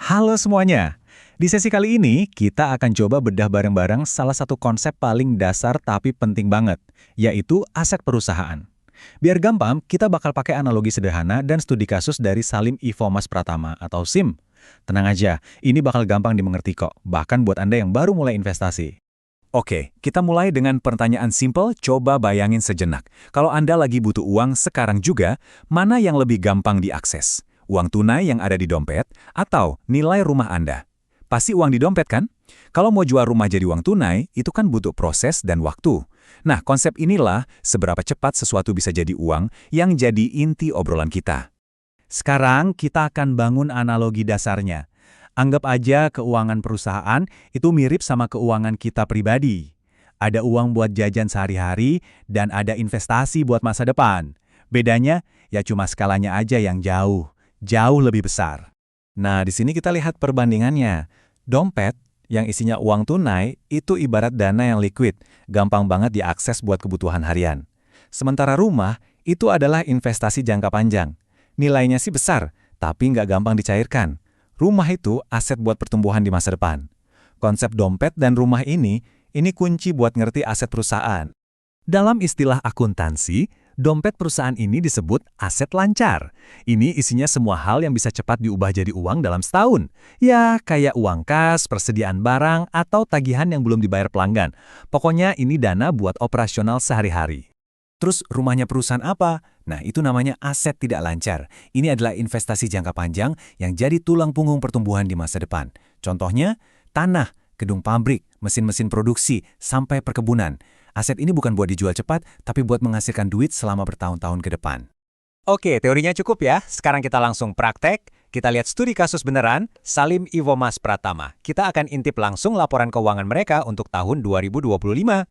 Halo semuanya. Di sesi kali ini, kita akan coba bedah bareng-bareng salah satu konsep paling dasar tapi penting banget, yaitu aset perusahaan. Biar gampang, kita bakal pakai analogi sederhana dan studi kasus dari Salim Ivo Mas Pratama atau SIM. Tenang aja, ini bakal gampang dimengerti kok, bahkan buat Anda yang baru mulai investasi. Oke, kita mulai dengan pertanyaan simpel, coba bayangin sejenak. Kalau Anda lagi butuh uang sekarang juga, mana yang lebih gampang diakses? Uang tunai yang ada di dompet, atau nilai rumah Anda? Pasti uang di dompet kan? Kalau mau jual rumah jadi uang tunai, itu kan butuh proses dan waktu. Nah, konsep inilah seberapa cepat sesuatu bisa jadi uang yang jadi inti obrolan kita. Sekarang kita akan bangun analogi dasarnya. Anggap aja keuangan perusahaan itu mirip sama keuangan kita pribadi. Ada uang buat jajan sehari-hari dan ada investasi buat masa depan. Bedanya ya cuma skalanya aja yang jauh lebih besar. Nah, di sini kita lihat perbandingannya. Dompet yang isinya uang tunai itu ibarat dana yang liquid, gampang banget diakses buat kebutuhan harian. Sementara rumah itu adalah investasi jangka panjang. Nilainya sih besar, tapi nggak gampang dicairkan. Rumah itu aset buat pertumbuhan di masa depan. Konsep dompet dan rumah ini kunci buat ngerti aset perusahaan. Dalam istilah akuntansi, dompet perusahaan ini disebut aset lancar. Ini isinya semua hal yang bisa cepat diubah jadi uang dalam setahun. Ya, kayak uang kas, persediaan barang, atau tagihan yang belum dibayar pelanggan. Pokoknya ini dana buat operasional sehari-hari. Terus rumahnya perusahaan apa? Nah, itu namanya aset tidak lancar. Ini adalah investasi jangka panjang yang jadi tulang punggung pertumbuhan di masa depan. Contohnya, tanah, gedung pabrik, mesin-mesin produksi, sampai perkebunan. Aset ini bukan buat dijual cepat, tapi buat menghasilkan duit selama bertahun-tahun ke depan. Oke, teorinya cukup ya. Sekarang kita langsung praktek. Kita lihat studi kasus beneran, Salim Ivo Mas Pratama. Kita akan intip langsung laporan keuangan mereka untuk tahun 2025.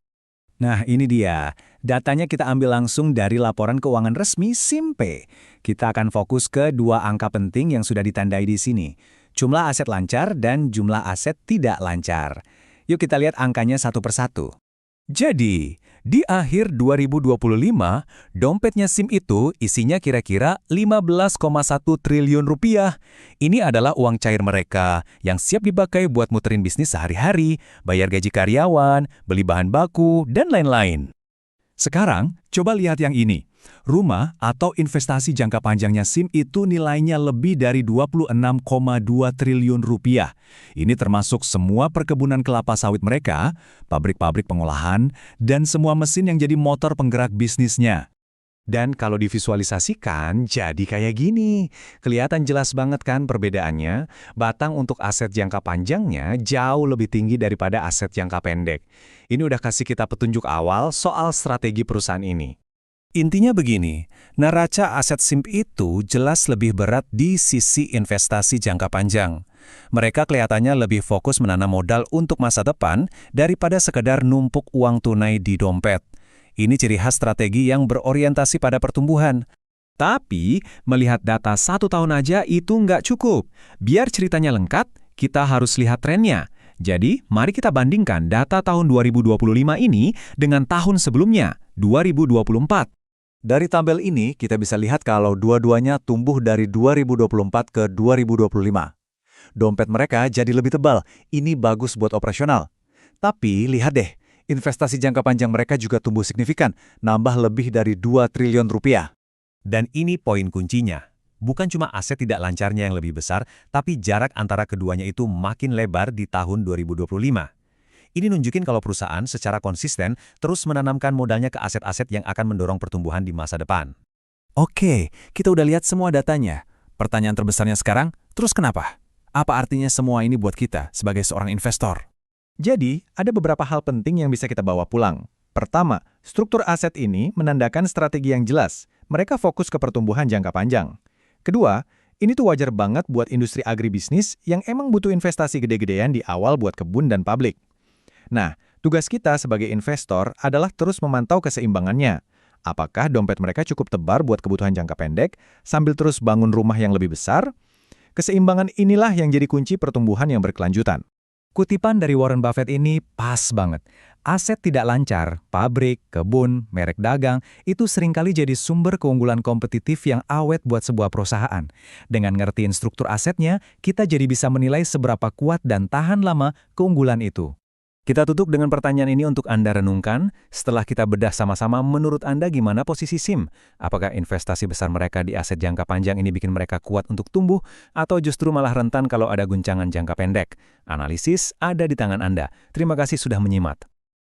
Nah, ini dia. Datanya kita ambil langsung dari laporan keuangan resmi SIMPE. Kita akan fokus ke dua angka penting yang sudah ditandai di sini. Jumlah aset lancar dan jumlah aset tidak lancar. Yuk kita lihat angkanya satu persatu. Jadi, di akhir 2025, dompetnya SIM itu isinya kira-kira 15,1 triliun rupiah. Ini adalah uang cair mereka yang siap dipakai buat muterin bisnis sehari-hari, bayar gaji karyawan, beli bahan baku, dan lain-lain. Sekarang, coba lihat yang ini. Rumah atau investasi jangka panjangnya SIM itu nilainya lebih dari 26,2 triliun rupiah. Ini termasuk semua perkebunan kelapa sawit mereka, pabrik-pabrik pengolahan, dan semua mesin yang jadi motor penggerak bisnisnya. Dan kalau divisualisasikan, jadi kayak gini. Kelihatan jelas banget kan perbedaannya? Batang untuk aset jangka panjangnya jauh lebih tinggi daripada aset jangka pendek. Ini udah kasih kita petunjuk awal soal strategi perusahaan ini. Intinya begini, neraca aset SIM itu jelas lebih berat di sisi investasi jangka panjang. Mereka kelihatannya lebih fokus menanam modal untuk masa depan daripada sekedar numpuk uang tunai di dompet. Ini ciri khas strategi yang berorientasi pada pertumbuhan. Tapi, melihat data 1 tahun aja itu nggak cukup. Biar ceritanya lengkap, kita harus lihat trennya. Jadi, mari kita bandingkan data tahun 2025 ini dengan tahun sebelumnya, 2024. Dari tabel ini, kita bisa lihat kalau dua-duanya tumbuh dari 2024 ke 2025. Dompet mereka jadi lebih tebal, ini bagus buat operasional. Tapi, lihat deh, investasi jangka panjang mereka juga tumbuh signifikan, nambah lebih dari 2 triliun rupiah. Dan ini poin kuncinya. Bukan cuma aset tidak lancarnya yang lebih besar, tapi jarak antara keduanya itu makin lebar di tahun 2025. Ini nunjukin kalau perusahaan secara konsisten terus menanamkan modalnya ke aset-aset yang akan mendorong pertumbuhan di masa depan. Oke, kita udah lihat semua datanya. Pertanyaan terbesarnya sekarang, terus kenapa? Apa artinya semua ini buat kita sebagai seorang investor? Jadi, ada beberapa hal penting yang bisa kita bawa pulang. Pertama, struktur aset ini menandakan strategi yang jelas. Mereka fokus ke pertumbuhan jangka panjang. Kedua, ini tuh wajar banget buat industri agribisnis yang emang butuh investasi gede-gedean di awal buat kebun dan pabrik. Nah, tugas kita sebagai investor adalah terus memantau keseimbangannya. Apakah dompet mereka cukup tebal buat kebutuhan jangka pendek, sambil terus bangun rumah yang lebih besar? Keseimbangan inilah yang jadi kunci pertumbuhan yang berkelanjutan. Kutipan dari Warren Buffett ini pas banget. Aset tidak lancar, pabrik, kebun, merek dagang, itu seringkali jadi sumber keunggulan kompetitif yang awet buat sebuah perusahaan. Dengan ngertiin struktur asetnya, kita jadi bisa menilai seberapa kuat dan tahan lama keunggulan itu. Kita tutup dengan pertanyaan ini untuk Anda renungkan. Setelah kita bedah sama-sama, menurut Anda gimana posisi SIM? Apakah investasi besar mereka di aset jangka panjang ini bikin mereka kuat untuk tumbuh, atau justru malah rentan kalau ada guncangan jangka pendek? Analisis ada di tangan Anda. Terima kasih sudah menyimak.